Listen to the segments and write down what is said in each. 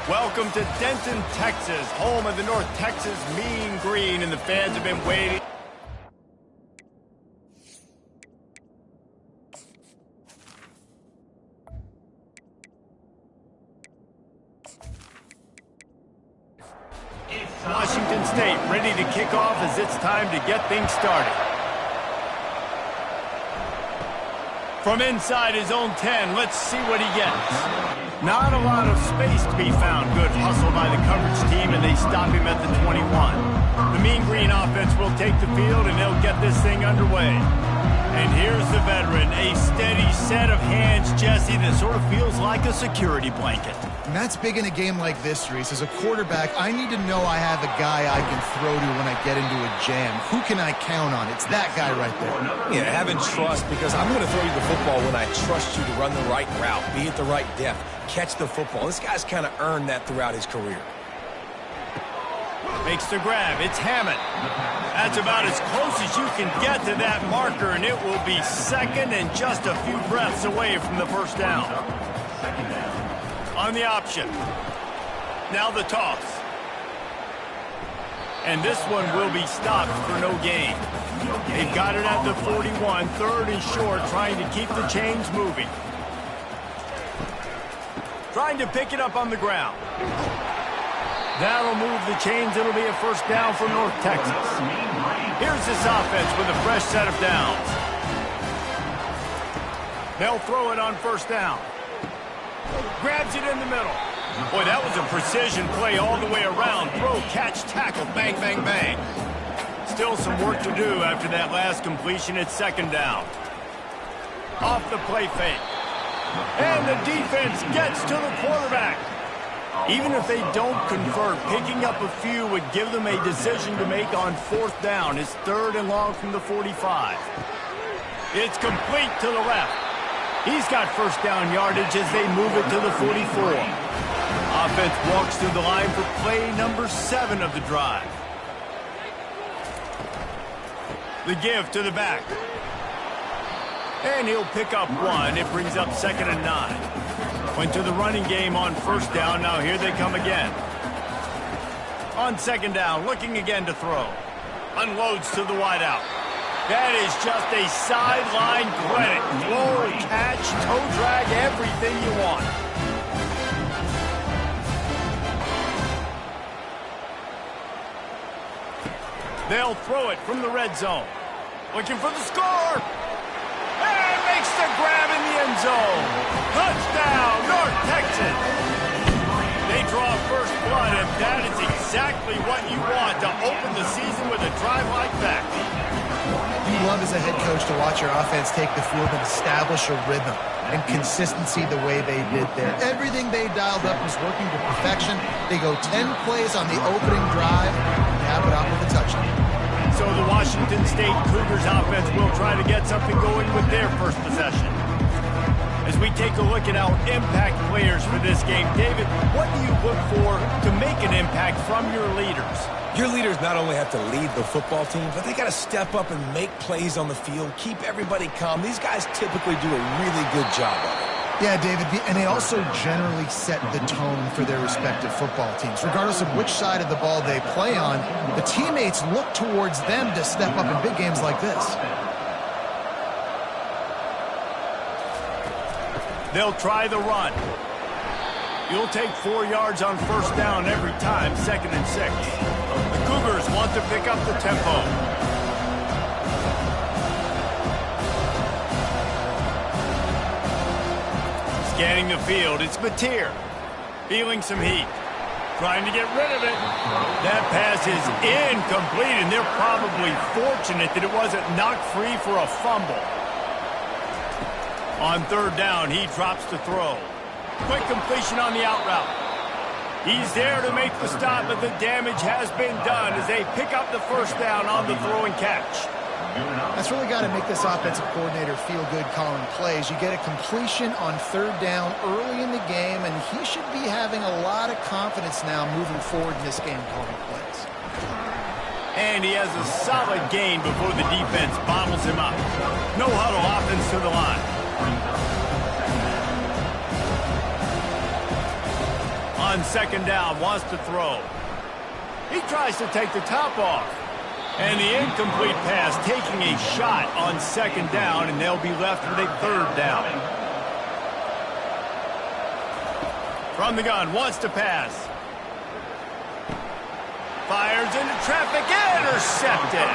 Welcome to Denton, Texas, home of the North Texas Mean Green, and the fans have been waiting. Washington State ready to kick off as it's time to get things started. From inside his own 10, let's see what he gets. Not a lot of space to be found. Good hustle by the coverage team, and they stop him at the 21. The Mean Green offense will take the field, and they'll get this thing underway. And here's the veteran, a steady set of hands, Jesse, that sort of feels like a security blanket. And that's big in a game like this, Reese. As a quarterback, I need to know I have a guy I can throw to when I get into a jam. Who can I count on? It's that guy right there. Yeah, having trust, because I'm going to throw you the football when I trust you to run the right route, be at the right depth, catch the football. This guy's kind of earned that throughout his career. Makes the grab. It's Hammond. That's about as close as you can get to that marker, and it will be second and just a few breaths away from the first down. On the option. Now the toss. And this one will be stopped for no gain. They've got it at the 41, third and short, trying to keep the chains moving. Trying to pick it up on the ground. That'll move the chains. It'll be a first down for North Texas. Here's this offense with a fresh set of downs. They'll throw it on first down. Grabs it in the middle. Boy, that was a precision play all the way around. Throw, catch, tackle, bang, bang, bang. Still some work to do after that last completion. It's second down. Off the play fake. And the defense gets to the quarterback. Even if they don't convert, picking up a few would give them a decision to make on fourth down. It's third and long from the 45. It's complete to the left. He's got first down yardage as they move it to the 44. Offense walks through the line for play number 7 of the drive. The give to the back. And he'll pick up one. It brings up second and 9. Went to the running game on first down. Now here they come again. On second down, looking again to throw. Unloads to the wideout. That is just a sideline credit. Throw, catch, toe drag, everything you want. They'll throw it from the red zone. Looking for the score. And makes the grab in the end zone. Touchdown, North Texas. They draw first blood, and that is exactly what you want to open the season with a drive like that. You love as a head coach to watch your offense take the field and establish a rhythm and consistency the way they did there. Everything they dialed up was working to perfection. They go 10 plays on the opening drive and cap it off with a touchdown. So the Washington State Cougars offense will try to get something going with their first possession. As we take a look at our impact players for this game, David, what do you look for to make an impact from your leaders? Your leaders not only have to lead the football team, but they got to step up and make plays on the field, keep everybody calm. These guys typically do a really good job of it. Yeah, David, and they also generally set the tone for their respective football teams. Regardless of which side of the ball they play on, the teammates look towards them to step up in big games like this. They'll try the run. You'll take 4 yards on first down every time, second and 6. The Cougars want to pick up the tempo. Scanning the field, it's Mateer. Feeling some heat. Trying to get rid of it. That pass is incomplete, and they're probably fortunate that it wasn't knocked free for a fumble. On third down, he drops to throw. Quick completion on the out route. He's there to make the stop, but the damage has been done as they pick up the first down on the throw and catch. That's really got to make this offensive coordinator feel good calling plays. You get a completion on third down early in the game, and he should be having a lot of confidence now moving forward in this game calling plays. And he has a solid gain before the defense bottles him up. No huddle offense to the line. On On second down, wants to throw. He tries to take the top off. And the incomplete pass taking a shot on second down, and they'll be left with a third down. From the gun, wants to pass. Fires into traffic, intercepted.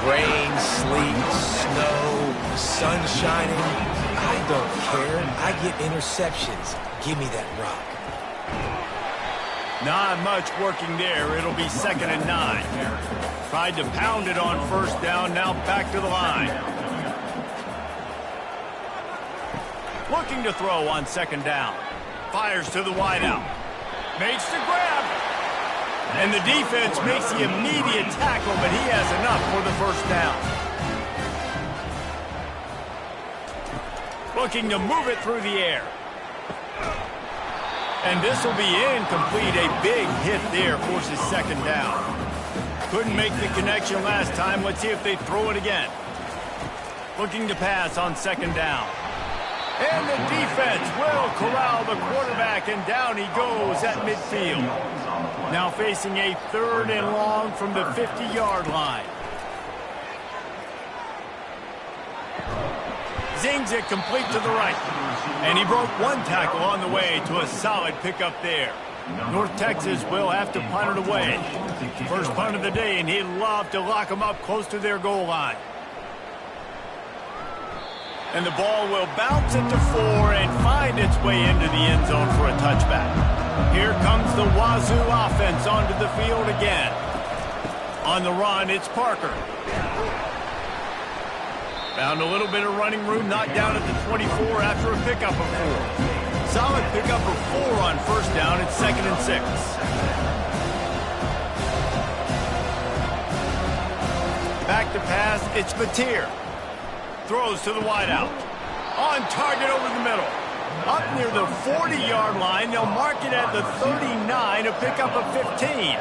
Rain, sleet, snow, sun shining. I don't care. I get interceptions. Give me that rock. Not much working there. It'll be 2nd and 9. Tried to pound it on first down, now back to the line. Looking to throw on second down. Fires to the wideout. Makes the grab. And the defense makes the immediate tackle, but he has enough for the first down. Looking to move it through the air. And this will be incomplete. A big hit there forces second down. Couldn't make the connection last time. Let's see if they throw it again. Looking to pass on second down. And the defense will corral the quarterback, and down he goes at midfield. Now facing a 3rd and long from the 50-yard line. Zings it complete to the right. And he broke one tackle on the way to a solid pickup there. North Texas will have to punt it away. First punt of the day, and he'd love to lock them up close to their goal line. And the ball will bounce it to 4 and find its way into the end zone for a touchback. Here comes the Wazoo offense onto the field again. On the run, it's Parker. Found a little bit of running room, knocked down at the 24 after a pickup of 4. Solid pickup of 4 on first down. It's 2nd and 6. Back to pass, it's Mateer. Throws to the wideout. On target over the middle. Up near the 40-yard line. They'll mark it at the 39, a pickup of 15.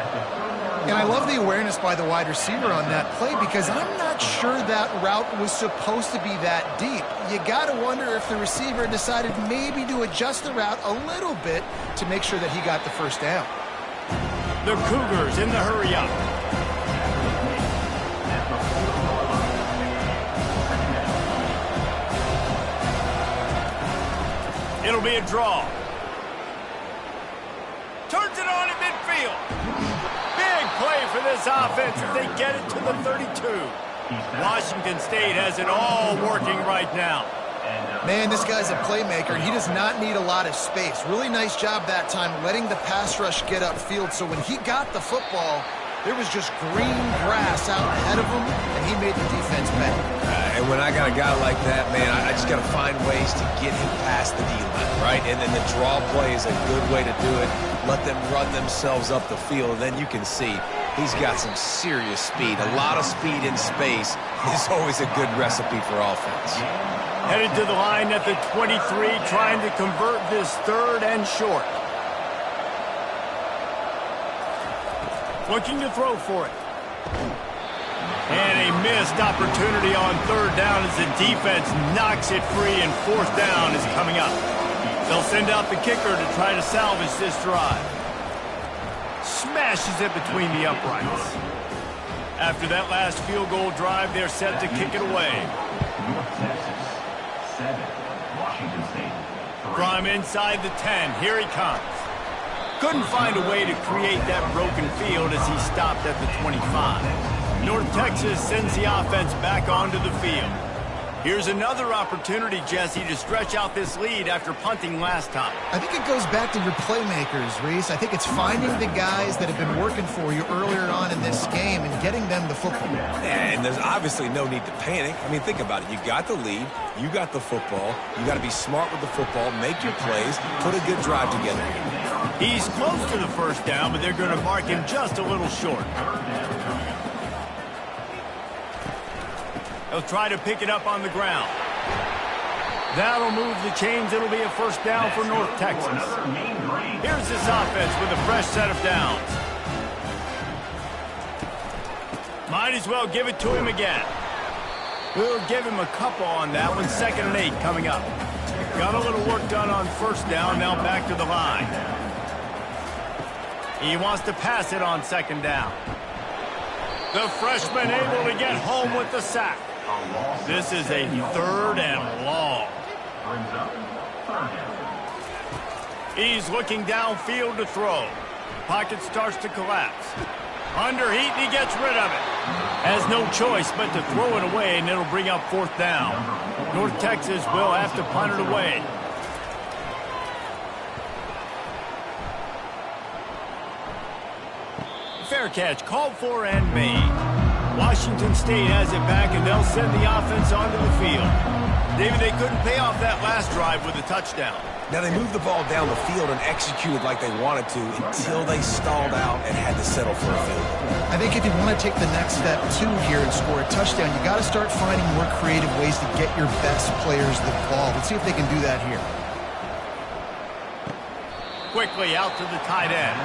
And I love the awareness by the wide receiver on that play, because I'm not sure that route was supposed to be that deep. You got to wonder if the receiver decided maybe to adjust the route a little bit to make sure that he got the first down. The Cougars in the hurry-up. It'll be a draw. Turns it on at midfield. Big play for this offense as they get it to the 32. Washington State has it all working right now. Man, this guy's a playmaker. He does not need a lot of space. Really nice job that time letting the pass rush get upfield, so when he got the football, there was just green grass out ahead of him, and he made the defense pay. And when I got a guy like that, man, I just got to find ways to get him past the D-line, right? And then the draw play is a good way to do it. Let them run themselves up the field, and then you can see he's got some serious speed. A lot of speed in space is always a good recipe for offense. Headed to the line at the 23, trying to convert this 3rd and short. Looking to throw for it. And a missed opportunity on 3rd down as the defense knocks it free, and 4th down is coming up. They'll send out the kicker to try to salvage this drive. Smashes it between the uprights. After that last field goal drive, they're set to kick it away. From inside the 10, here he comes. Couldn't find a way to create that broken field as he stopped at the 25. North Texas sends the offense back onto the field. Here's another opportunity, Jesse, to stretch out this lead after punting last time. I think it goes back to your playmakers, Reese. I think it's finding the guys that have been working for you earlier on in this game and getting them the football. And there's obviously no need to panic. I mean, think about it. You got the lead. You got the football. You got to be smart with the football, make your plays, put a good drive together. He's close to the first down, but they're going to mark him just a little short. They'll try to pick it up on the ground. That'll move the chains. It'll be a first down for North Texas. Here's this offense with a fresh set of downs. Might as well give it to him again. We'll give him a couple on that one. 2nd and 8 coming up. Got a little work done on first down. Now back to the line. He wants to pass it on second down. The freshman able to get home with the sack. This is a 3rd and long. He's looking downfield to throw. Pocket starts to collapse. Under heat, and he gets rid of it. Has no choice but to throw it away, and it'll bring up 4th down. North Texas will have to punt it away. Fair catch called for and made. Washington State has it back, and they'll send the offense onto the field. David, they couldn't pay off that last drive with a touchdown. Now, they moved the ball down the field and executed like they wanted to until they stalled out and had to settle for a field goal. I think if you want to take the next step, too, here and score a touchdown, you got to start finding more creative ways to get your best players the ball. Let's see if they can do that here. Quickly out to the tight end.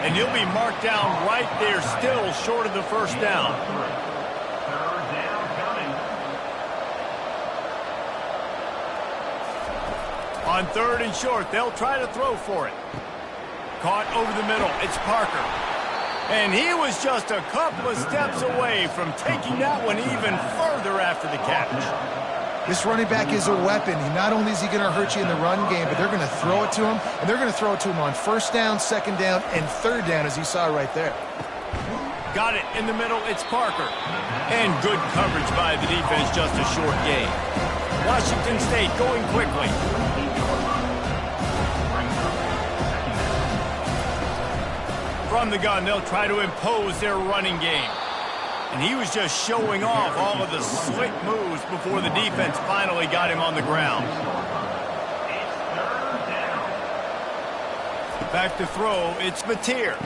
And he'll be marked down right there, still short of the 1st down. On 3rd and short, they'll try to throw for it. Caught over the middle. It's Parker. And he was just a couple of steps away from taking that one even further after the catch. This running back is a weapon. Not only is he going to hurt you in the run game, but they're going to throw it to him, and they're going to throw it to him on 1st down, 2nd down, and 3rd down, as you saw right there. Got it in the middle. It's Parker. And good coverage by the defense, just a short gain. Washington State going quickly. From the gun, they'll try to impose their running game. And he was just showing off all of the slick moves before the defense finally got him on the ground. Back to throw, it's Mateer.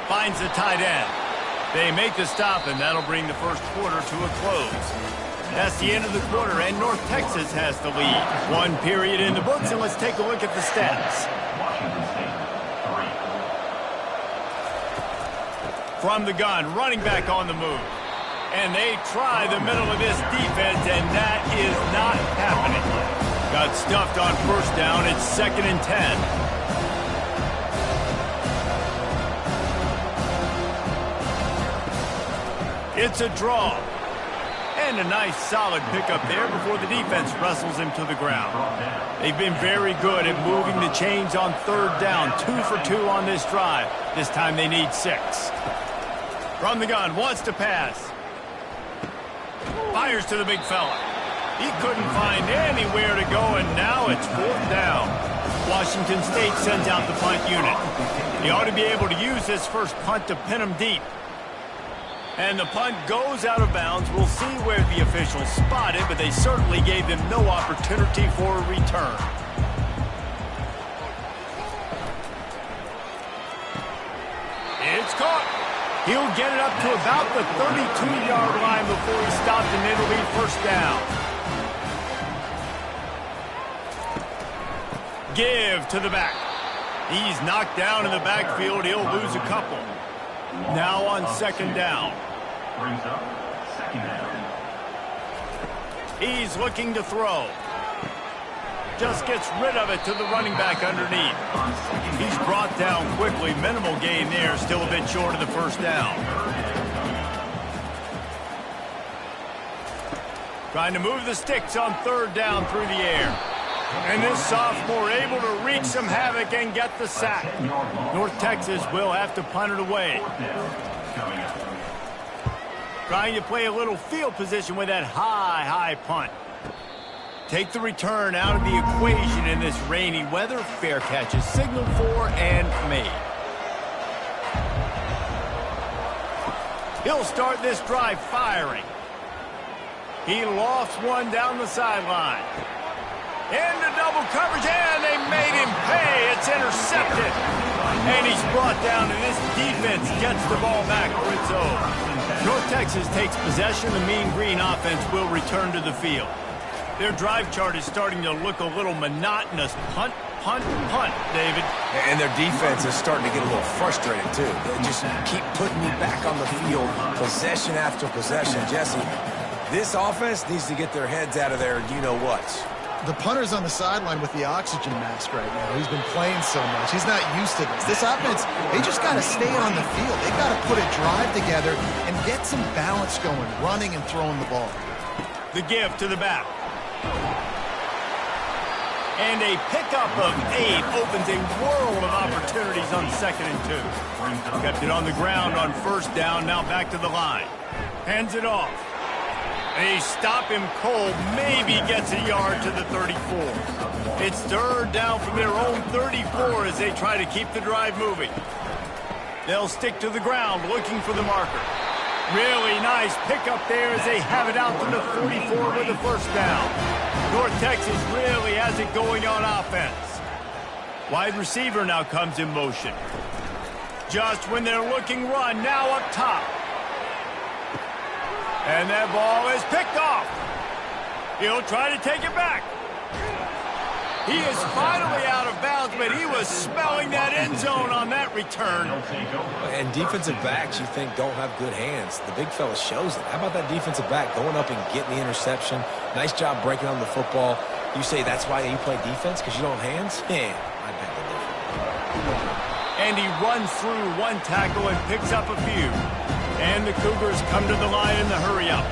Finds the tight end. They make the stop, and that'll bring the 1st quarter to a close. That's the end of the quarter, and North Texas has the lead. 1 period in the books, and let's take a look at the stats. From the gun, running back on the move. And they try the middle of this defense, and that is not happening. Got stuffed on 1st down. It's 2nd and 10. It's a draw. And a nice solid pickup there before the defense wrestles him to the ground. They've been very good at moving the chains on 3rd down. 2 for 2 on this drive. This time they need 6. From the gun, wants to pass. Fires to the big fella. He couldn't find anywhere to go, and now it's 4th down. Washington State sends out the punt unit. He ought to be able to use this first punt to pin him deep. And the punt goes out of bounds. We'll see where the officials spot it, but they certainly gave them no opportunity for a return. It's caught. He'll get it up to about the 32-yard line before he stopped, and it'll be 1st down. Give to the back. He's knocked down in the backfield. He'll lose a couple. Now on 2nd down. Brings up 2nd down. He's looking to throw. Just gets rid of it to the running back underneath. He's brought down quickly. Minimal gain there. Still a bit short of the 1st down. Trying to move the sticks on 3rd down through the air. And this sophomore able to wreak some havoc and get the sack. North Texas will have to punt it away. Trying to play a little field position with that high punt. Take the return out of the equation in this rainy weather. Fair catch is signaled for and made. He'll start this drive firing. He lofts one down the sideline. Into double coverage, and they made him pay. It's intercepted. And he's brought down, and this defense gets the ball back for its own. North Texas takes possession. The Mean Green offense will return to the field. Their drive chart is starting to look a little monotonous. Punt, punt, punt, David. And their defense is starting to get a little frustrated, too. They just keep putting me back on the field, possession after possession. Jesse, this offense needs to get their heads out of there, you-know-what. The punter's on the sideline with the oxygen mask right now. He's been playing so much. He's not used to this. This offense, they just got to stay on the field. They got to put a drive together and get some balance going, running and throwing the ball. The give to the back. And a pickup of 8 opens a world of opportunities on 2nd and 2. Kept it on the ground on 1st down, now back to the line. Hands it off. They stop him cold, maybe gets a yard to the 34. It's 3rd down from their own 34 as they try to keep the drive moving. They'll stick to the ground looking for the marker. Really nice pickup there as they have it out to the 44 with the 1st down. North Texas really has it going on offense. Wide receiver now comes in motion. Just when they're looking run, now up top. And that ball is picked off. He'll try to take it back. He is finally out of bounds, but he was smelling that end zone on that return. And defensive backs you think don't have good hands. The big fella shows it. How about that defensive back going up and getting the interception? Nice job breaking on the football. You say that's why you play defense, because you don't have hands? Yeah, I bet the difference. And he runs through 1 tackle and picks up a few. And the Cougars come to the line in the hurry-up.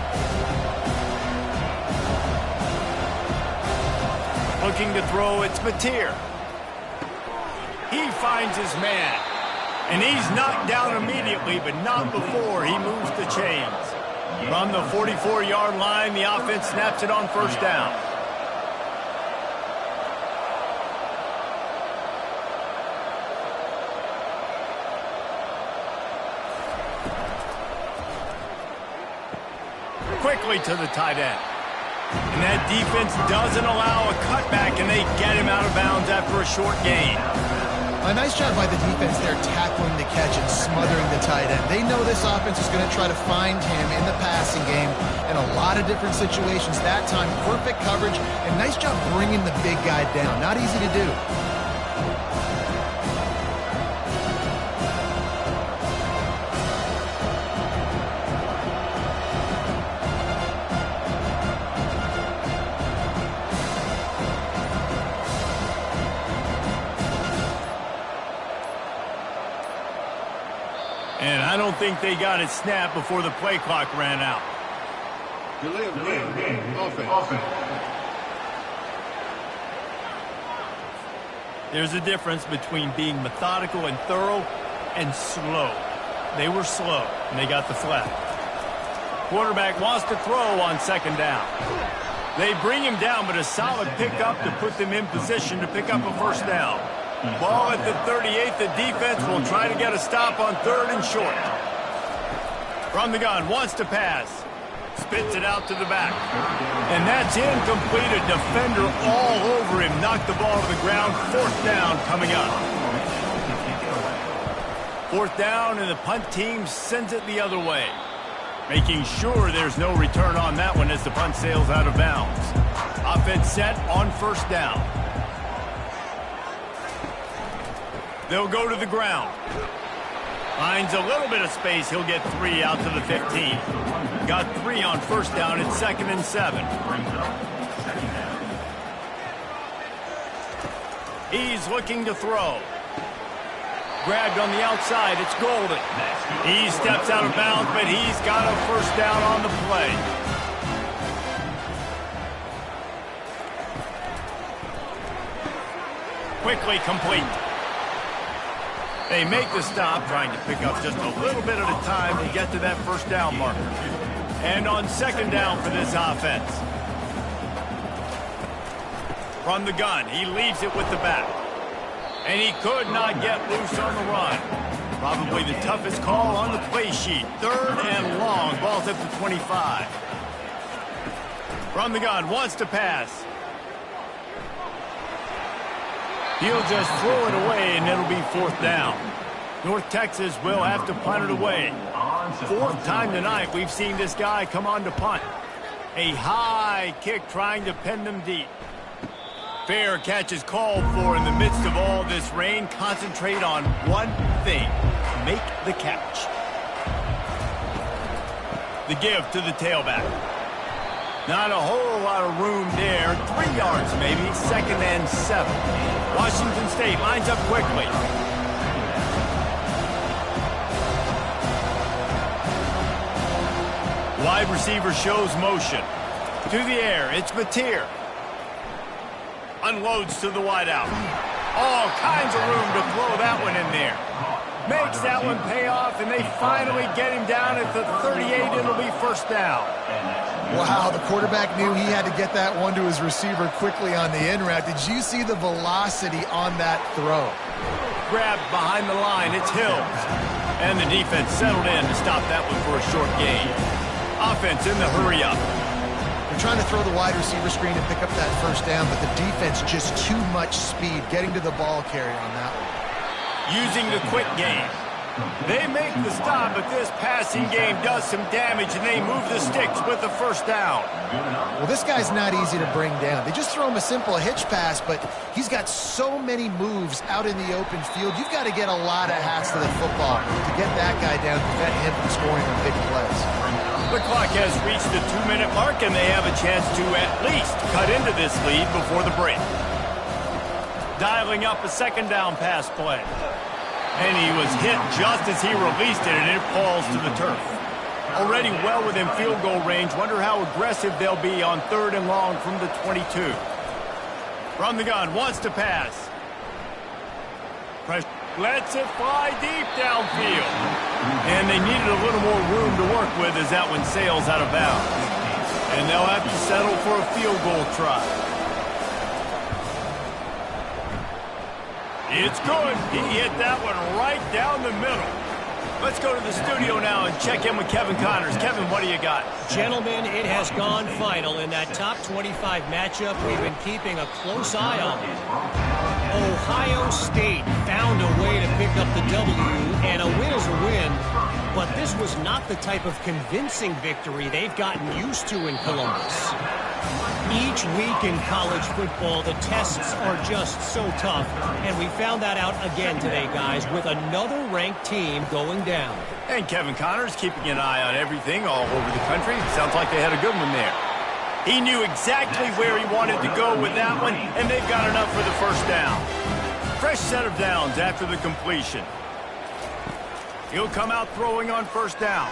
Looking to throw, it's Mateer. He finds his man. And he's knocked down immediately, but not before he moves the chains. From the 44-yard line, the offense snaps it on 1st down. Quickly to the tight end. And that defense doesn't allow a cutback, and they get him out of bounds after a short gain. A nice job by the defense there, tackling the catch and smothering the tight end. They know this offense is going to try to find him in the passing game in a lot of different situations. That time, perfect coverage, and nice job bringing the big guy down. Not easy to do. And I don't think they got it snapped before the play clock ran out. Delay of game. Offense. There's a difference between being methodical and thorough and slow. They were slow, and they got the flag. Quarterback wants to throw on 2nd down. They bring him down, but a solid pickup to put them in position to pick up a 1st down. Ball at the 38. The defense will try to get a stop on 3rd and short. From the gun, wants to pass. Spits it out to the back. And that's incomplete. A defender all over him. Knocked the ball to the ground. 4th down coming up. 4th down, and the punt team sends it the other way. Making sure there's no return on that one as the punt sails out of bounds. Offense set on 1st down. They'll go to the ground. Finds a little bit of space. He'll get 3 out to the 15. Got 3 on 1st down. It's 2nd and 7. He's looking to throw. Grabbed on the outside. It's Golden. He steps out of bounds, but he's got a 1st down on the play. Quickly complete. They make the stop, trying to pick up just a little bit at a time to get to that 1st down marker. And on 2nd down for this offense. From the gun, he leaves it with the back. And he could not get loose on the run. Probably the toughest call on the play sheet. 3rd and long, ball's up to 25. From the gun, wants to pass. He'll just throw it away, and it'll be 4th down. North Texas will have to punt it away. 4th time tonight we've seen this guy come on to punt. A high kick trying to pin them deep. Fair catch is called for in the midst of all this rain. Concentrate on one thing. Make the catch. The give to the tailback. Not a whole lot of room there. 3 yards maybe. 2nd and 7. Washington State lines up quickly. Wide receiver shows motion. To the air, it's Mateer. Unloads to the wideout. All kinds of room to throw that one in there. Makes that one pay off, and they finally get him down at the 38. It'll be 1st down. Wow, the quarterback knew he had to get that one to his receiver quickly on the in route. Did you see the velocity on that throw? Grabbed behind the line, it's Hills. And the defense settled in to stop that one for a short gain. Offense in the hurry-up. They're trying to throw the wide receiver screen and pick up that 1st down, but the defense just too much speed getting to the ball carrier on that one. Using the quick game. They make the stop, but this passing game does some damage, and they move the sticks with the 1st down. Well, this guy's not easy to bring down. They just throw him a simple hitch pass, but he's got so many moves out in the open field. You've got to get a lot of hats to the football to get that guy down, prevent him from scoring on big plays. The clock has reached the 2-minute mark, and they have a chance to at least cut into this lead before the break. Dialing up a 2nd down pass play. And he was hit just as he released it, and it falls to the turf. Already well within field goal range. Wonder how aggressive they'll be on 3rd and long from the 22. From the gun, wants to pass. Lets it fly deep downfield. And they needed a little more room to work with as that one sails out of bounds. And they'll have to settle for a field goal try. It's good. He hit that one right down the middle. Let's go to the studio now and check in with Kevin Connors. Kevin, what do you got? Gentlemen, it has gone final in that top 25 matchup. We've been keeping a close eye on it. Ohio State found a way to pick up the W, and a win is a win. But this was not the type of convincing victory they've gotten used to in Columbus. Each week in college football, the tests are just so tough, and we found that out again today, guys, with another ranked team going down. And Kevin Connors keeping an eye on everything all over the country. Sounds like they had a good one there. He knew exactly where he wanted to go with that one, and they've got enough for the 1st down. Fresh set of downs after the completion. He'll come out throwing on 1st down.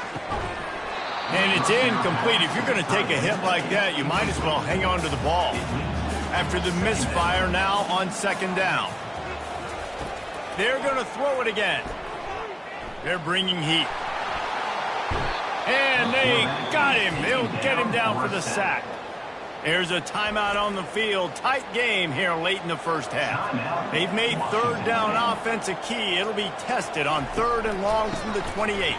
And it's incomplete. If you're going to take a hit like that, you might as well hang on to the ball. After the misfire, now on 2nd down. They're going to throw it again. They're bringing heat. And they got him. They'll get him down for the sack. There's a timeout on the field. Tight game here late in the 1st half. They've made 3rd down offense a key. It'll be tested on 3rd and long from the 28.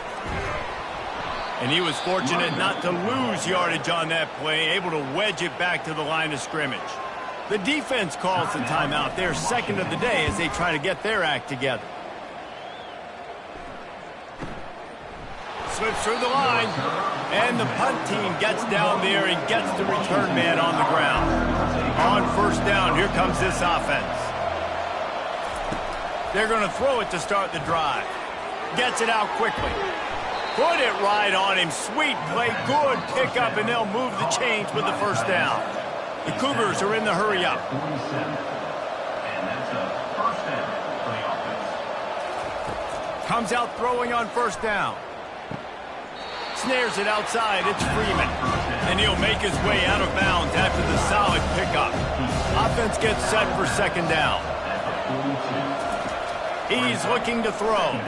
And he was fortunate not to lose yardage on that play, able to wedge it back to the line of scrimmage. The defense calls the timeout. They're 2nd of the day as they try to get their act together. Slips through the line, and the punt team gets down there and gets the return man on the ground. On 1st down, here comes this offense. They're going to throw it to start the drive. Gets it out quickly. Put it right on him. Sweet play. Good pickup, and they'll move the chains with the 1st down. The Cougars are in the hurry-up. Comes out throwing on 1st down. Snares it outside. It's Freeman. And he'll make his way out of bounds after the solid pickup. Offense gets set for 2nd down. He's looking to throw.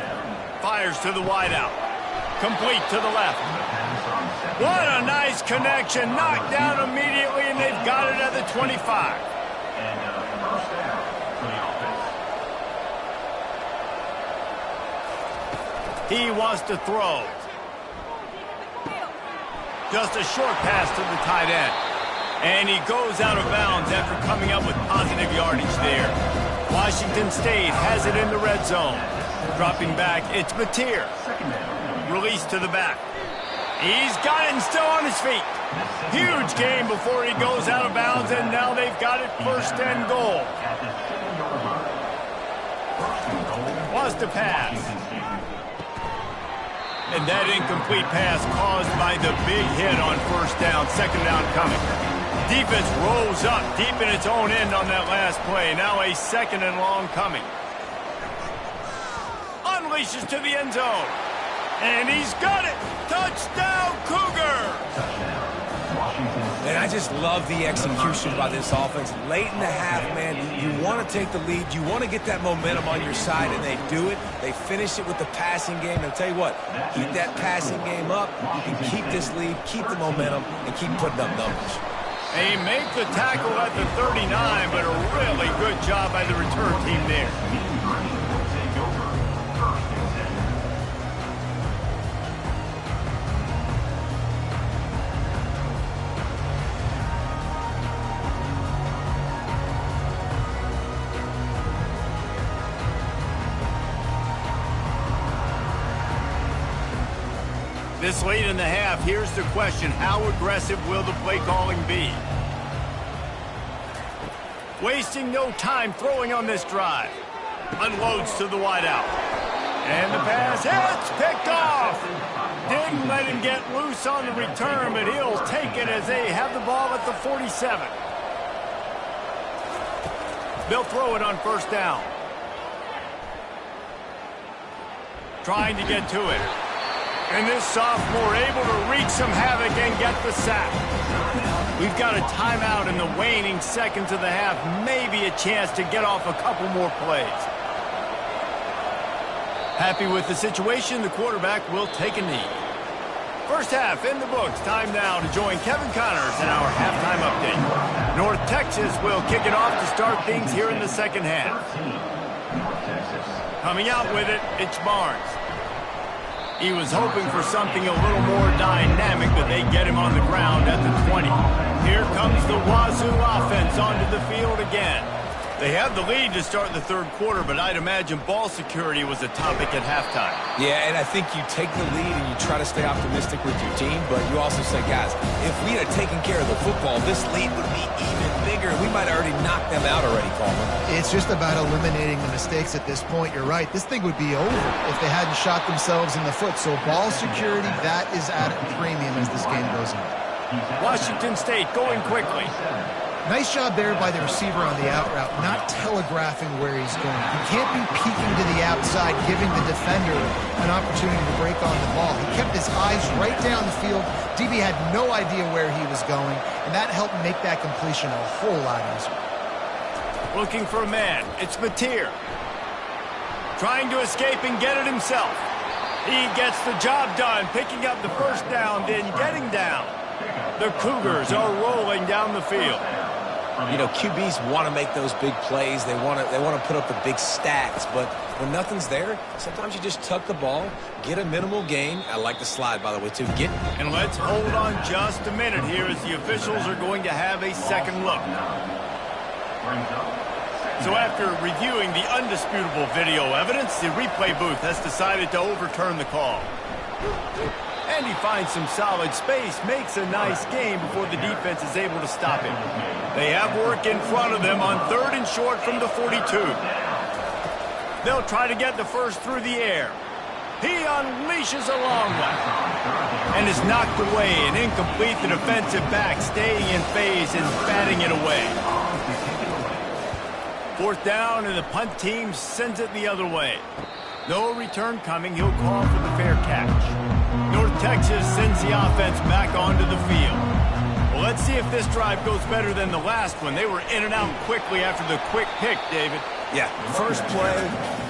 Fires to the wideout. Complete to the left. What a nice connection. Knocked down immediately, and they've got it at the 25. He wants to throw. Just a short pass to the tight end. And he goes out of bounds after coming up with positive yardage there. Washington State has it in the red zone. Dropping back, it's Mateer. Release to the back. He's got it and still on his feet. Huge game before he goes out of bounds, and now they've got it 1st and goal. Wants to pass. And that incomplete pass caused by the big hit on first down, second down coming. Defense rolls up deep in its own end on that last play. Now a second and long coming. Unleashes to the end zone. And he's got it. Touchdown, Cougars! And I just love the execution by this offense. Late in the half, man, you want to take the lead. You want to get that momentum on your side, and they do it. They finish it with the passing game. And I'll tell you what, keep that passing game up. You can keep this lead, keep the momentum, and keep putting up numbers. They make the tackle at the 39, but a really good job by the return team there. This late in the half, here's the question. How aggressive will the play calling be? Wasting no time throwing on this drive. Unloads to the wideout. And the pass hits, picked off. Didn't let him get loose on the return, but he'll take it as they have the ball at the 47. They'll throw it on first down. Trying to get to it. And this sophomore able to wreak some havoc and get the sack. We've got a timeout in the waning seconds of the half. Maybe a chance to get off a couple more plays. Happy with the situation, the quarterback will take a knee. First half in the books. Time now to join Kevin Connors in our halftime update. North Texas will kick it off to start things here in the second half. Coming out with it, it's Barnes. He was hoping for something a little more dynamic, but they get him on the ground at the 20. Here comes the Wazoo offense onto the field again. They have the lead to start the third quarter, but I'd imagine ball security was a topic at halftime. Yeah, and I think you take the lead and you try to stay optimistic with your team, but you also say, guys, if we had taken care of the football, this lead would be even bigger. We might have already knocked them out already, Palmer. It's just about eliminating the mistakes at this point. You're right. This thing would be over if they hadn't shot themselves in the foot. So ball security, that is at a premium as this game goes on. Washington State going quickly. Nice job there by the receiver on the out route, not telegraphing where he's going. He can't be peeking to the outside, giving the defender an opportunity to break on the ball. He kept his eyes right down the field. DB had no idea where he was going, and that helped make that completion a whole lot easier. Looking for a man. It's Mateer. Trying to escape and get it himself. He gets the job done, picking up the first down, then getting down. The Cougars are rolling down the field. You know, QBs want to make those big plays. They want to put up the big stats. But when nothing's there, sometimes you just tuck the ball, get a minimal gain. I like the slide, by the way, too. And let's hold on just a minute here as the officials are going to have a second look. So after reviewing the undisputable video evidence, the replay booth has decided to overturn the call. And he finds some solid space, makes a nice game before the defense is able to stop him. They have work in front of them on third and short from the 42. They'll try to get the first through the air. He unleashes a long one. And is knocked away and incomplete. The defensive back staying in phase and batting it away. Fourth down, and the punt team sends it the other way. No return coming. He'll call for the fair catch. North Texas sends the offense back onto the field. Well, let's see if this drive goes better than the last one. They were in and out quickly after the quick pick, David. Yeah, first play,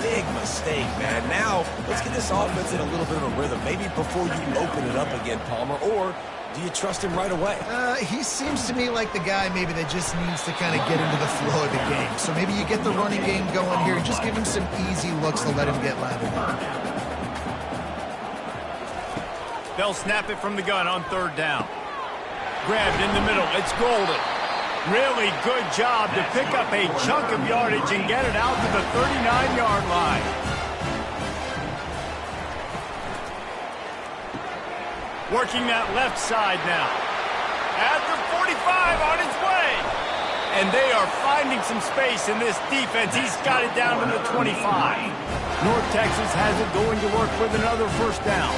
big mistake, man. Now, let's get this offense in a little bit of a rhythm. Maybe before you open it up again, Palmer, or do you trust him right away? He seems to me like the guy maybe that just needs to kind of get into the flow of the game. So maybe you get the running game going here. Just give him some easy looks to let him get lathered in. They'll snap it from the gun on third down. Grabbed in the middle. It's Golden. Really good job to pick up a chunk of yardage and get it out to the 39-yard line. Working that left side now. At the 45 on his way. And they are finding some space in this defense. He's got it down to the 25. North Texas has it going to work with another first down.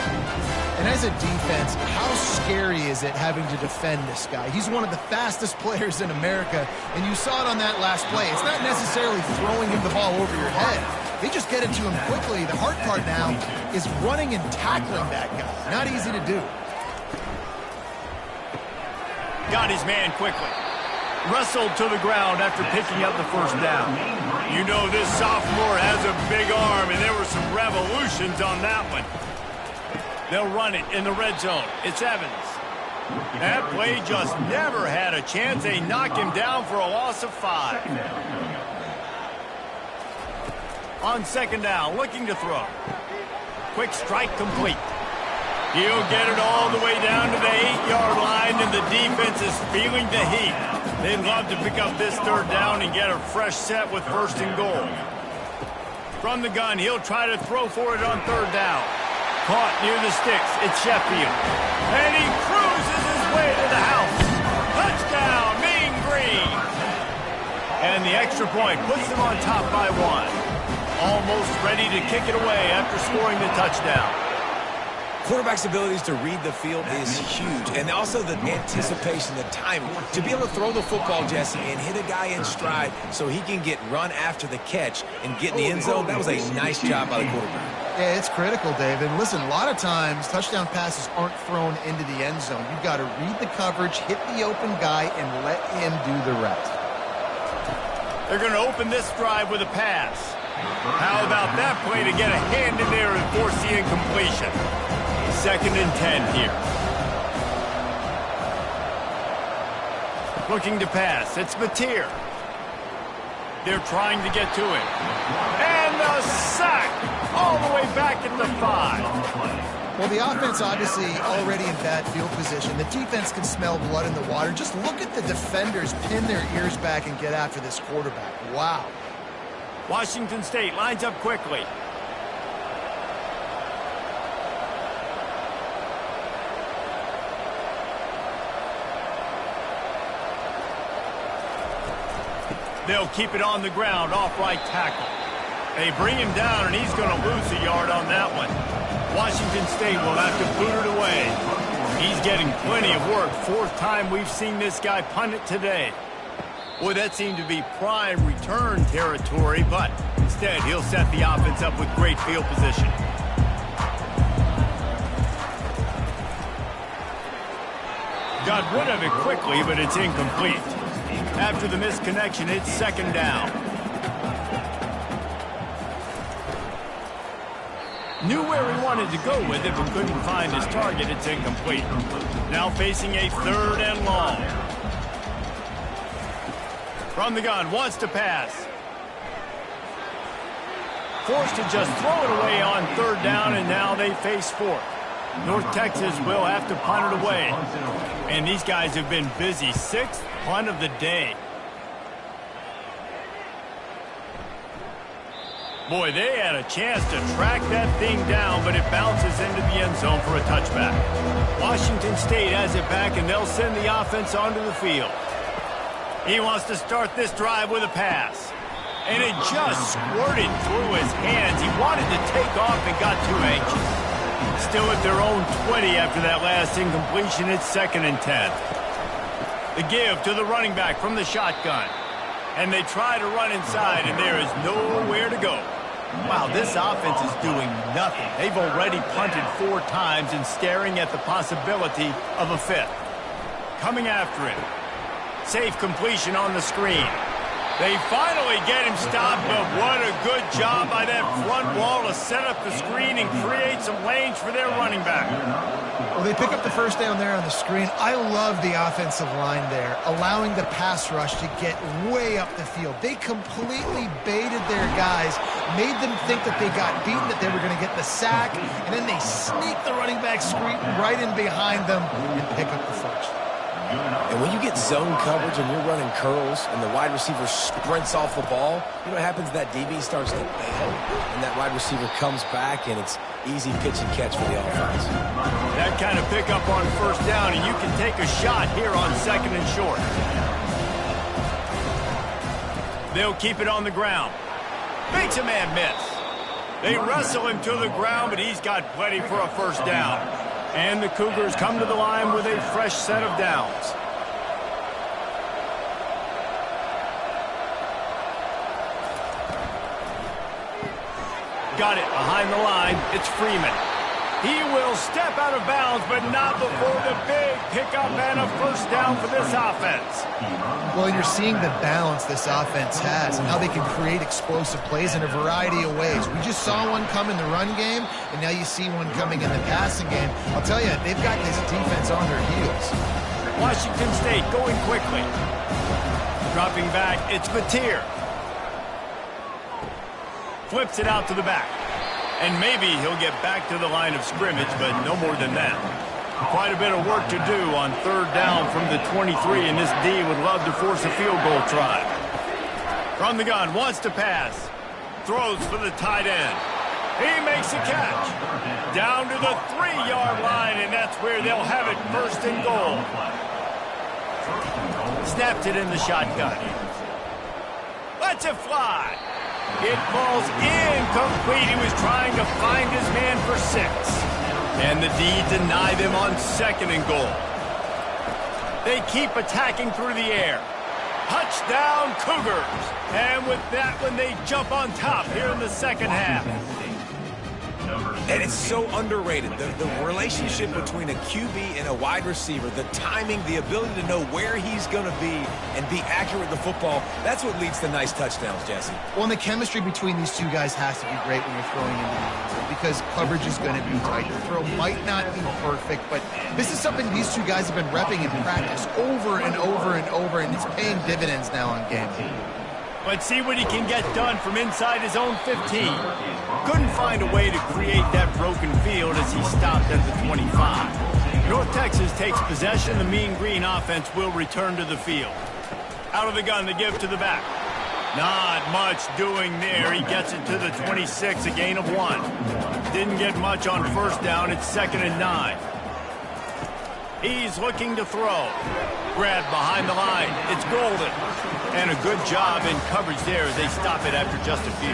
And as a defense, how scary is it having to defend this guy? He's one of the fastest players in America, and you saw it on that last play. It's not necessarily throwing him the ball over your head. They just get it to him quickly. The hard part now is running and tackling that guy. Not easy to do. Got his man quickly. Wrestled to the ground after picking up the first down. You know this sophomore has a big arm, and there were some revolutions on that one. They'll run it in the red zone. It's Evans. That play just never had a chance. They knock him down for a loss of 5. On second down, looking to throw. Quick strike complete. He'll get it all the way down to the 8-yard line, and the defense is feeling the heat. They'd love to pick up this third down and get a fresh set with first and goal. From the gun, he'll try to throw for it on third down. Caught near the sticks. It's Sheffield. And he cruises his way to the house. Touchdown, Mean Green. And the extra point puts them on top by 1. Almost ready to kick it away after scoring the touchdown. Quarterback's abilities to read the field is huge, and also the anticipation, the timing. To be able to throw the football, Jesse, and hit a guy in stride so he can get run after the catch and get in the end zone, that was a nice job by the quarterback. Yeah, it's critical, David. Listen, a lot of times touchdown passes aren't thrown into the end zone. You've got to read the coverage, hit the open guy, and let him do the rest. They're going to open this drive with a pass. How about that play to get a hand in there and force the incompletion? 2nd and 10 here. Looking to pass. It's Mateer. They're trying to get to him. And the sack all the way back at the 5. Well, the offense obviously already in bad field position. The defense can smell blood in the water. Just look at the defenders pin their ears back and get after this quarterback. Wow. Washington State lines up quickly. They'll keep it on the ground off right tackle. They bring him down, and he's going to lose a yard on that one. Washington State will have to boot it away. He's getting plenty of work. 4th time we've seen this guy punt it today. Boy, that seemed to be prime return territory, but instead he'll set the offense up with great field position. Got rid of it quickly, but it's incomplete. After the missed connection, it's 2nd down. Knew where he wanted to go with it, but couldn't find his target. It's incomplete. Now facing a 3rd and long. From the gun, wants to pass. Forced to just throw it away on 3rd down, and now they face 4th. North Texas will have to punt it away. And these guys have been busy. 6th punt of the day. Boy, they had a chance to track that thing down, but it bounces into the end zone for a touchback. Washington State has it back, and they'll send the offense onto the field. He wants to start this drive with a pass. And it just squirted through his hands. He wanted to take off and got too anxious. Still at their own 20 after that last incompletion. It's 2nd and 10. The give to the running back from the shotgun. And they try to run inside, and there is nowhere to go. Wow, this offense is doing nothing. They've already punted 4 times and staring at the possibility of a 5th. Coming after him. Safe completion on the screen. They finally get him stopped, but what a good job by that front wall to set up the screen and create some lanes for their running back. Well, they pick up the first down there on the screen. I love the offensive line there, allowing the pass rush to get way up the field. They completely baited their guys, made them think that they got beaten, that they were going to get the sack, and then they sneak the running back screen right in behind them and pick up the first. And when you get zone coverage and you're running curls and the wide receiver sprints off the ball, you know what happens? That DB starts to bail, and that wide receiver comes back, and it's easy pitch and catch for the offense. That kind of pickup on 1st down, and you can take a shot here on 2nd and short. They'll keep it on the ground. Makes a man miss. They wrestle him to the ground, but he's got plenty for a first down. And the Cougars come to the line with a fresh set of downs. Got it behind the line. It's Freeman. He will step out of bounds, but not before the big pickup and a first down for this offense. Well, you're seeing the balance this offense has and how they can create explosive plays in a variety of ways. We just saw one come in the run game, and now you see one coming in the passing game. I'll tell you, they've got this defense on their heels. Washington State going quickly. Dropping back, it's Mateer. Flips it out to the back. And maybe he'll get back to the line of scrimmage, but no more than that. Quite a bit of work to do on third down from the 23, and this D would love to force a field goal try. From the gun, wants to pass. Throws for the tight end. He makes a catch. Down to the 3-yard line, and that's where they'll have it, first and goal. Snapped it in the shotgun. Lets it fly. It falls incomplete. He was trying to find his man for 6. And the D denied him on second and goal. They keep attacking through the air. Touchdown, Cougars. And with that one, they jump on top here in the second half. And it's so underrated. The relationship between a QB and a wide receiver, the timing, the ability to know where he's going to be and be accurate with the football, that's what leads to nice touchdowns, Jesse. Well, and the chemistry between these two guys has to be great when you're throwing into the end zone because coverage is going to be tight. The throw might not be perfect, but this is something these two guys have been repping in practice over and over and over, and it's paying dividends now on game day. Let's see what he can get done from inside his own 15. Couldn't find a way to create that broken field as he stopped at the 25. North Texas takes possession. The Mean Green offense will return to the field. Out of the gun, the give to the back. Not much doing there. He gets it to the 26, a gain of 1. Didn't get much on first down. It's 2nd and 9. He's looking to throw. Grabbed behind the line. It's Golden. And a good job in coverage there as they stop it after just a few.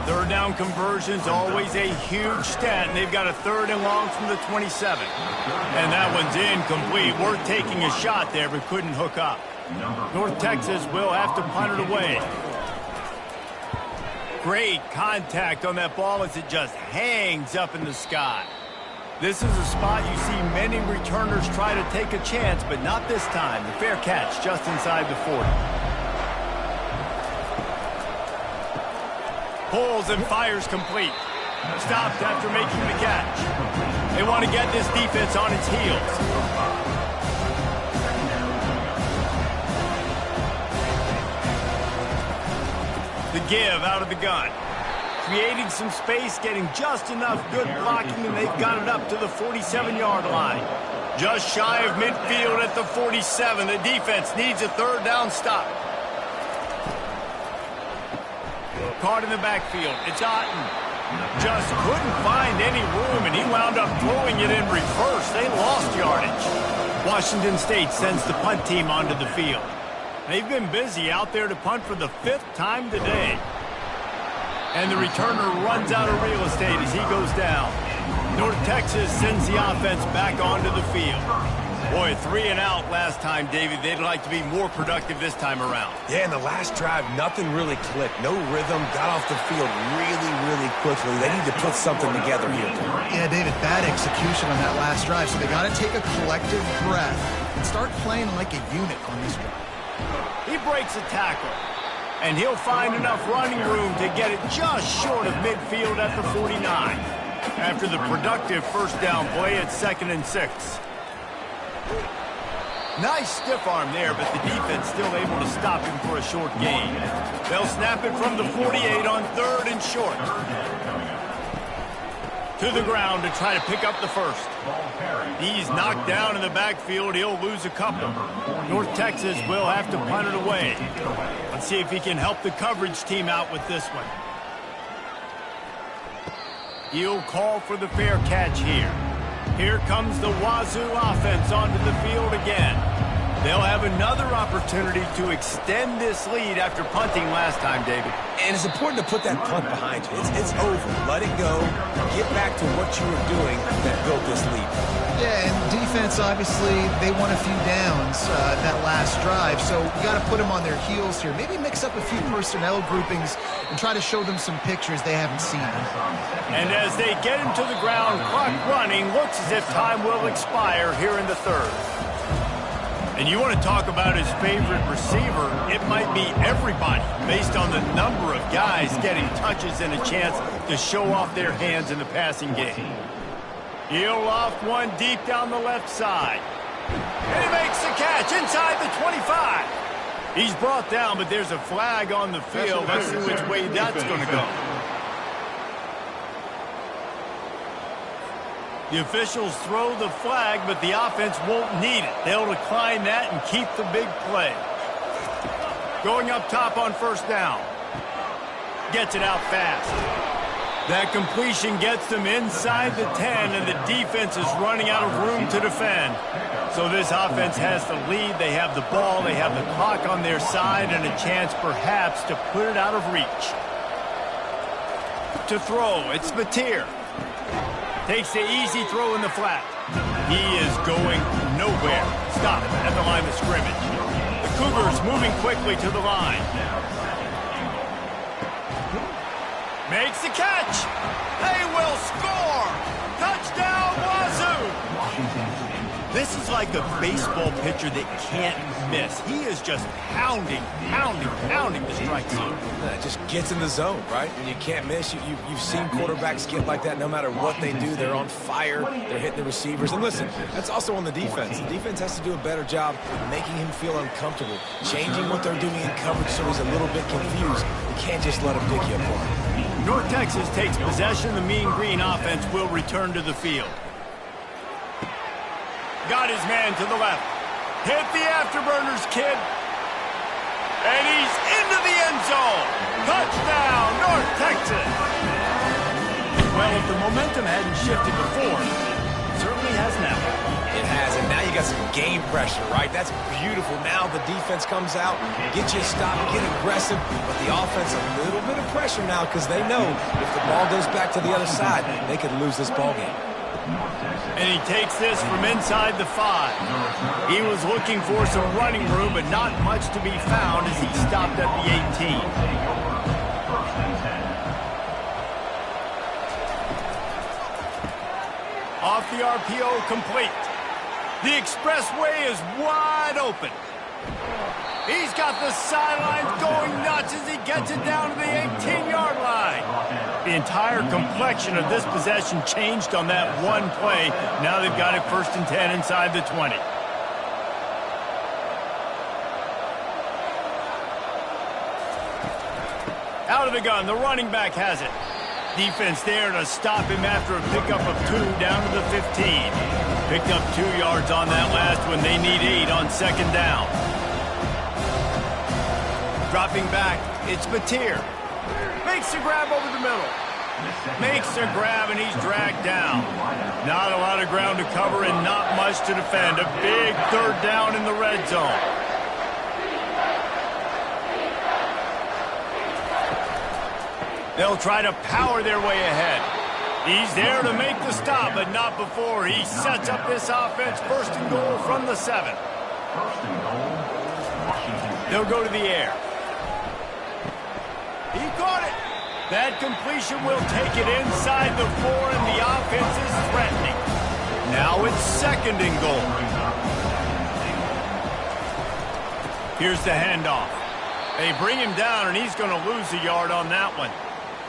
Third down conversion's always a huge stat, and they've got a 3rd and long from the 27. And that one's incomplete. Worth taking a shot there, but couldn't hook up. North Texas will have to punt it away. Great contact on that ball as it just hangs up in the sky. This is a spot you see many returners try to take a chance, but not this time. The fair catch just inside the 40. Pulls and fires complete. Stopped after making the catch. They want to get this defense on its heels. The give out of the gun. Creating some space, getting just enough good blocking, and they've got it up to the 47-yard line. Just shy of midfield at the 47. The defense needs a 3rd down stop. Caught in the backfield. It's Otten. Just couldn't find any room, and he wound up throwing it in reverse. They lost yardage. Washington State sends the punt team onto the field. They've been busy out there to punt for the 5th time today. And the returner runs out of real estate as he goes down. North Texas sends the offense back onto the field. Boy, 3 and out last time, David. They'd like to be more productive this time around. Yeah, in the last drive, nothing really clicked. No rhythm, got off the field really quickly. They need to put something together here. Yeah, David, bad execution on that last drive, so they got to take a collective breath and start playing like a unit on this drive. He breaks a tackle, and he'll find enough running room to get it just short of midfield at the 49. After the productive first down play at 2nd and 6. Nice stiff arm there, but the defense still able to stop him for a short gain. They'll snap it from the 48 on 3rd and short. To the ground to try to pick up the first. He's knocked down in the backfield. He'll lose a couple. North Texas will have to punt it away. Let's see if he can help the coverage team out with this one. He'll call for the fair catch here. Here comes the Wazoo offense onto the field again. They'll have another opportunity to extend this lead after punting last time, David. And it's important to put that punt behind you. It's over. Let it go. Get back to what you were doing that built this lead. Yeah, and defense, obviously, they won a few downs that last drive, so you got to put them on their heels here. Maybe mix up a few personnel groupings and try to show them some pictures they haven't seen. And as they get him to the ground, clock running, looks as if time will expire here in the third. And you want to talk about his favorite receiver, it might be everybody based on the number of guys getting touches and a chance to show off their hands in the passing game. He'll loft one deep down the left side. And he makes the catch inside the 25. He's brought down, but there's a flag on the field. Let's see which way that's going to go. The officials throw the flag, but the offense won't need it. They'll decline that and keep the big play. Going up top on first down. Gets it out fast. That completion gets them inside the 10, and the defense is running out of room to defend. So this offense has the lead. They have the ball. They have the clock on their side and a chance perhaps to put it out of reach. To throw, it's Mateer. Takes the easy throw in the flat. He is going nowhere. Stop at the line of scrimmage. The Cougars moving quickly to the line. Makes the catch. They will score. Touchdown, Wazoo. This is like a baseball pitcher that can't miss. He is just pounding the strike zone. It just gets in the zone, right? When you can't miss, you've seen quarterbacks get like that no matter what they do. They're on fire. They're hitting the receivers. And listen, that's also on the defense. The defense has to do a better job making him feel uncomfortable, changing what they're doing in coverage so he's a little bit confused. You can't just let him pick you apart. North Texas takes possession. The Mean Green offense will return to the field. Got his man to the left. Hit the afterburners, kid. And he's into the end zone. Touchdown, North Texas. Well, if the momentum hadn't shifted before, it certainly has now. It has, and now you got some game pressure, right? That's beautiful. Now the defense comes out, get you a stop, get aggressive, but the offense a little bit of pressure now because they know if the ball goes back to the other side, they could lose this ball game. And he takes this from inside the 5. He was looking for some running room, but not much to be found as he stopped at the 18. Off the RPO, complete. The expressway is wide open. He's got the sidelines going nuts as he gets it down to the 18-yard line. The entire complexion of this possession changed on that one play. Now they've got it 1st and 10 inside the 20. Out of the gun, the running back has it. Defense there to stop him after a pickup of 2 down to the 15. Picked up 2 yards on that last one. They need 8 on 2nd down. Dropping back, it's Mateer. Makes the grab over the middle. Makes the grab, and he's dragged down. Not a lot of ground to cover and not much to defend. A big 3rd down in the red zone. They'll try to power their way ahead. He's there to make the stop, but not before he sets up this offense. 1st and goal from the 7. They'll go to the air. He caught it. That completion will take it inside the 4, and the offense is threatening. Now it's 2nd and goal. Here's the handoff. They bring him down, and he's going to lose a yard on that one.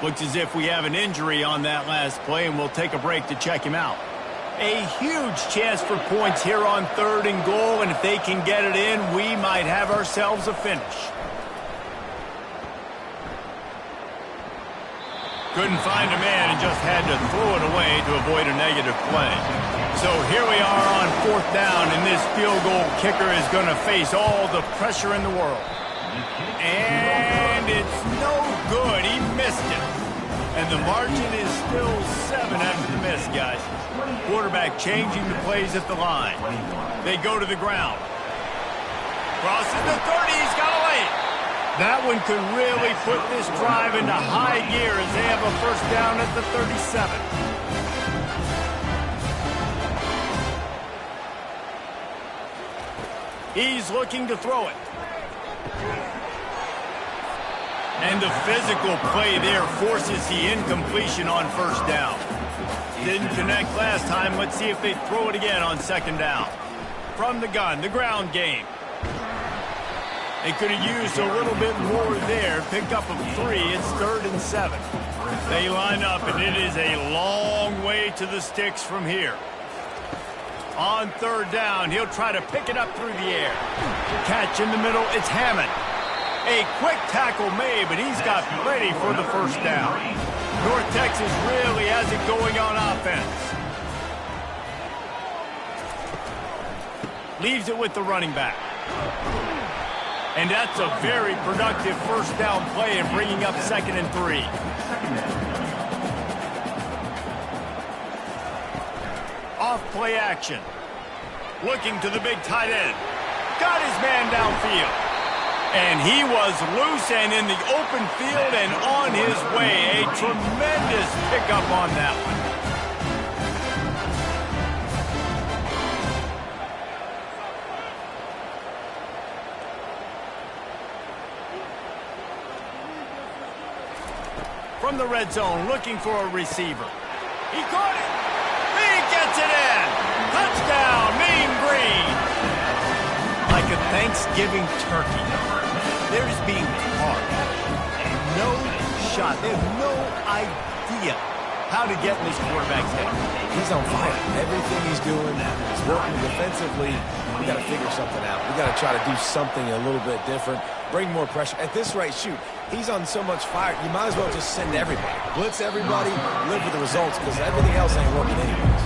Looks as if we have an injury on that last play, and we'll take a break to check him out. A huge chance for points here on 3rd and goal, and if they can get it in, we might have ourselves a finish. Couldn't find a man and just had to throw it away to avoid a negative play. So here we are on 4th down, and this field goal kicker is going to face all the pressure in the world. And it's no good. He missed it. And the margin is still 7 after the miss, guys. Quarterback changing the plays at the line. They go to the ground. Crosses the 30. He's got a lane. That one could really put this drive into high gear as they have a first down at the 37. He's looking to throw it. And the physical play there forces the incompletion on first down. Didn't connect last time. Let's see if they throw it again on second down. From the gun, the ground game. They could have used a little bit more there. Pick up of 3. It's 3rd and 7. They line up, and it is a long way to the sticks from here. On third down, he'll try to pick it up through the air. Catch in the middle, it's Hammond. A quick tackle made, but he's got plenty for the first down. North Texas really has it going on offense. Leaves it with the running back. And that's a very productive first down play and bringing up 2nd and 3. Off play action. Looking to the big tight end. Got his man downfield. And he was loose and in the open field and on his way. A tremendous pickup on that one. From the red zone, looking for a receiver. He caught it. He gets it in. Touchdown, Mean Green. Like a Thanksgiving turkey. There's being hard. No shot. They have no idea how to get in this quarterback's head. He's on fire. Everything he's doing, he's working defensively. We got to figure something out. We got to try to do something a little bit different. Bring more pressure. At this rate, shoot, he's on so much fire, you might as well just send everybody. Blitz everybody, live with the results, because everything else ain't working anyways.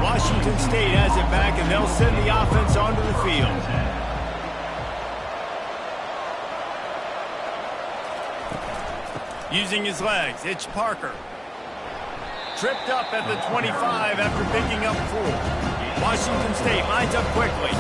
Washington State has it back, and they'll send the offense onto the field. Using his legs, it's Parker. Tripped up at the 25 after picking up 4. Washington State lines up quickly.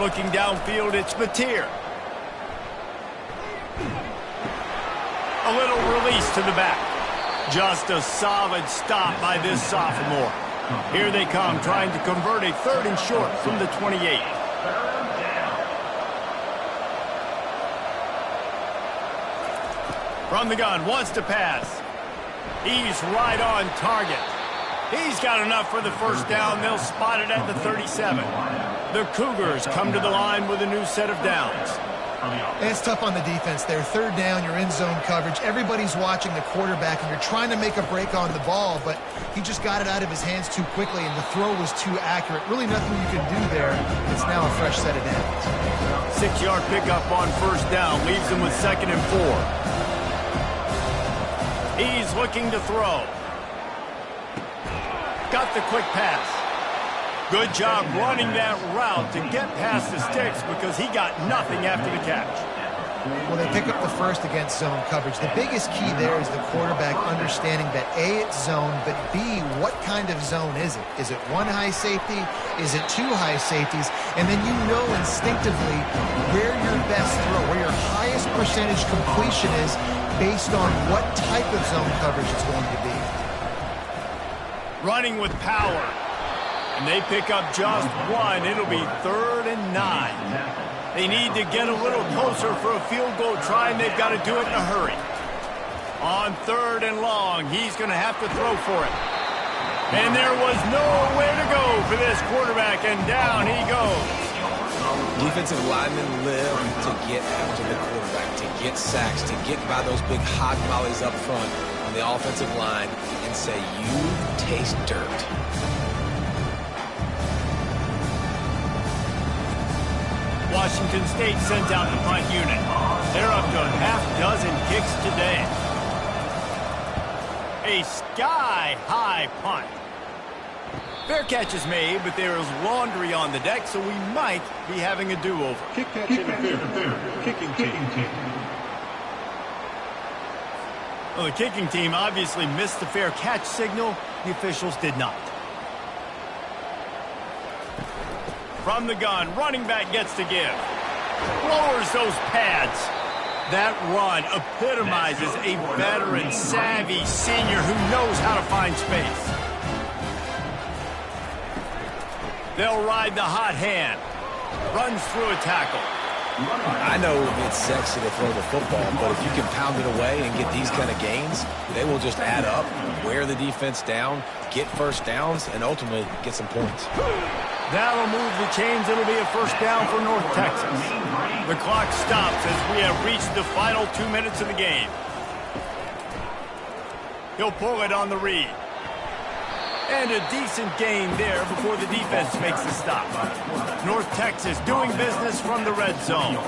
Looking downfield, it's Mateer. A little release to the back. Just a solid stop by this sophomore. Here they come, trying to convert a 3rd and short from the 28. From the gun, wants to pass. He's right on target. He's got enough for the first down. They'll spot it at the 37. The Cougars come to the line with a new set of downs. And it's tough on the defense there. 3rd down, you're in zone coverage. Everybody's watching the quarterback, and you're trying to make a break on the ball, but he just got it out of his hands too quickly, and the throw was too accurate. Really nothing you can do there. It's now a fresh set of downs. 6-yard pickup on first down. Leaves him with 2nd and 4. He's looking to throw. Got the quick pass. Good job running that route to get past the sticks because he got nothing after the catch. Well, they pick up the first against zone coverage. The biggest key there is the quarterback understanding that A, it's zone, but B, what kind of zone is it? Is it 1 high safety? Is it 2 high safeties? And then you know instinctively where your best throw, where your highest percentage completion is based on what type of zone coverage it's going to be. Running with power. And they pick up just 1. It'll be 3rd and 9. They need to get a little closer for a field goal try, and they've got to do it in a hurry. On 3rd and long, he's going to have to throw for it. And there was nowhere to go for this quarterback, and down he goes. Defensive linemen live to get after the quarterback, to get sacks, to get by those big hog mollies up front on the offensive line and say, you taste dirt. Washington State sends out the punt unit. They're up to a half-dozen kicks today. A sky-high punt. Fair catch is made, but there is laundry on the deck, so we might be having a do-over. Kick catch interference. Kicking team. Well, the kicking team obviously missed the fair catch signal. The officials did not. From the gun, running back gets to give. Lowers those pads. That run epitomizes a veteran, savvy senior who knows how to find space. They'll ride the hot hand. Runs through a tackle. I know it's sexy to throw the football, but if you can pound it away and get these kind of gains, they will just add up, wear the defense down, get first downs, and ultimately get some points. That'll move the chains. It'll be a first down for North Texas. The clock stops as we have reached the final 2 minutes of the game. He'll pull it on the read. And a decent gain there before the defense makes the stop. North Texas doing business from the red zone.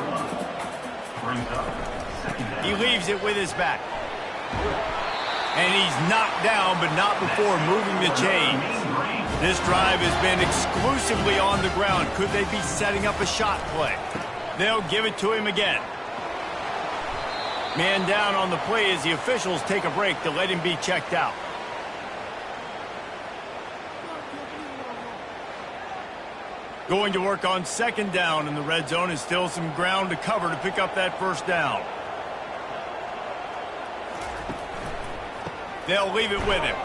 He leaves it with his back. And he's knocked down, but not before moving the chains. This drive has been exclusively on the ground. Could they be setting up a shot play? They'll give it to him again. Man down on the play as the officials take a break to let him be checked out. Going to work on second down in the red zone is still some ground to cover to pick up that first down. They'll leave it with him.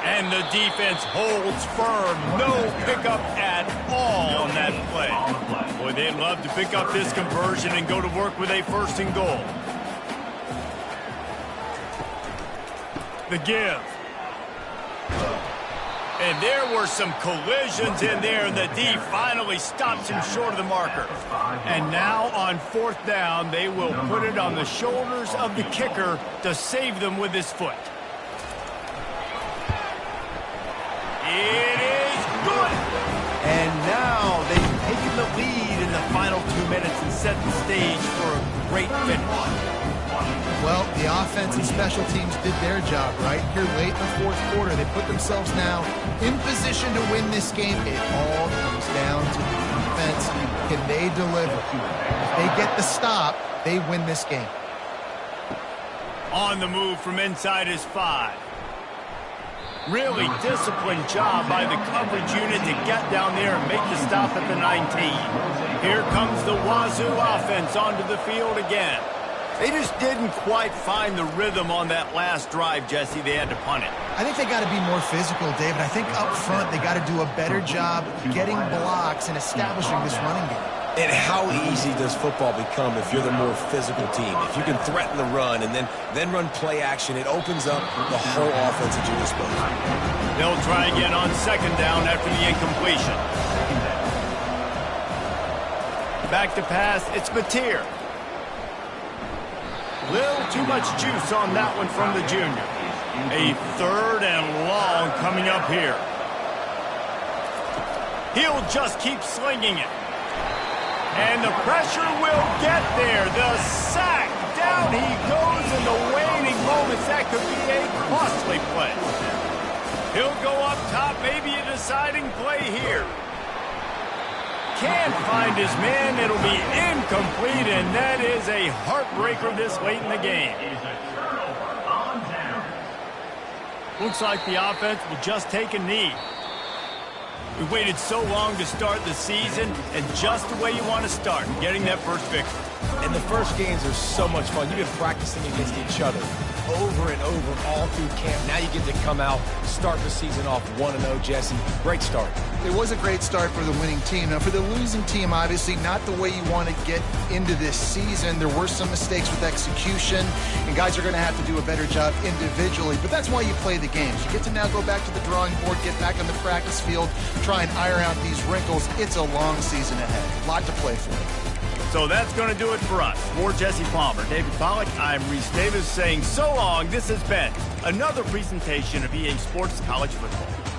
And the defense holds firm. No pickup at all on that play. Boy, they'd love to pick up this conversion and go to work with a first and goal. The give. And there were some collisions in there, and the D finally stops him short of the marker. And now on fourth down, they will put it on the shoulders of the kicker to save them with his foot. It is good! And now they've taken the lead in the final 2 minutes and set the stage for a great finish. Well, the offense and special teams did their job, right? Here late in the fourth quarter, they put themselves now in position to win this game. It all comes down to the defense. Can they deliver? If they get the stop, they win this game. On the move from inside his 5. Really disciplined job by the coverage unit to get down there and make the stop at the 19. Here comes the Wazoo offense onto the field again. They just didn't quite find the rhythm on that last drive, Jesse. They had to punt it. I think they got to be more physical, David. I think up front they got to do a better job getting blocks and establishing this running game. And how easy does football become if you're the more physical team? If you can threaten the run and then run play action, it opens up the whole offense at your disposal. They'll try again on second down after the incompletion. Back to pass, it's Mateer. Little too much juice on that one from the junior. A third and long coming up here. He'll just keep slinging it. And the pressure will get there. The sack. Down he goes in the waning moments. That could be a costly play. He'll go up top. Maybe a deciding play here. Can't find his man. It'll be incomplete, and that is a heartbreaker this late in the game. Looks like the offense will just take a knee. We waited so long to start the season, and just the way you want to start, getting that first victory. And the first games are so much fun. You've been practicing against each other over and over all through camp. Now you get to come out, start the season off 1-0, Jesse. Great start. It was a great start for the winning team. Now, for the losing team, obviously not the way you want to get into this season. There were some mistakes with execution, and guys are going to have to do a better job individually. But that's why you play the games. You get to now go back to the drawing board, get back on the practice field, try and iron out these wrinkles. It's a long season ahead. A lot to play for. So that's going to do it for us. For Jesse Palmer, David Pollack, I'm Reese Davis saying so long. This has been another presentation of EA Sports College Football.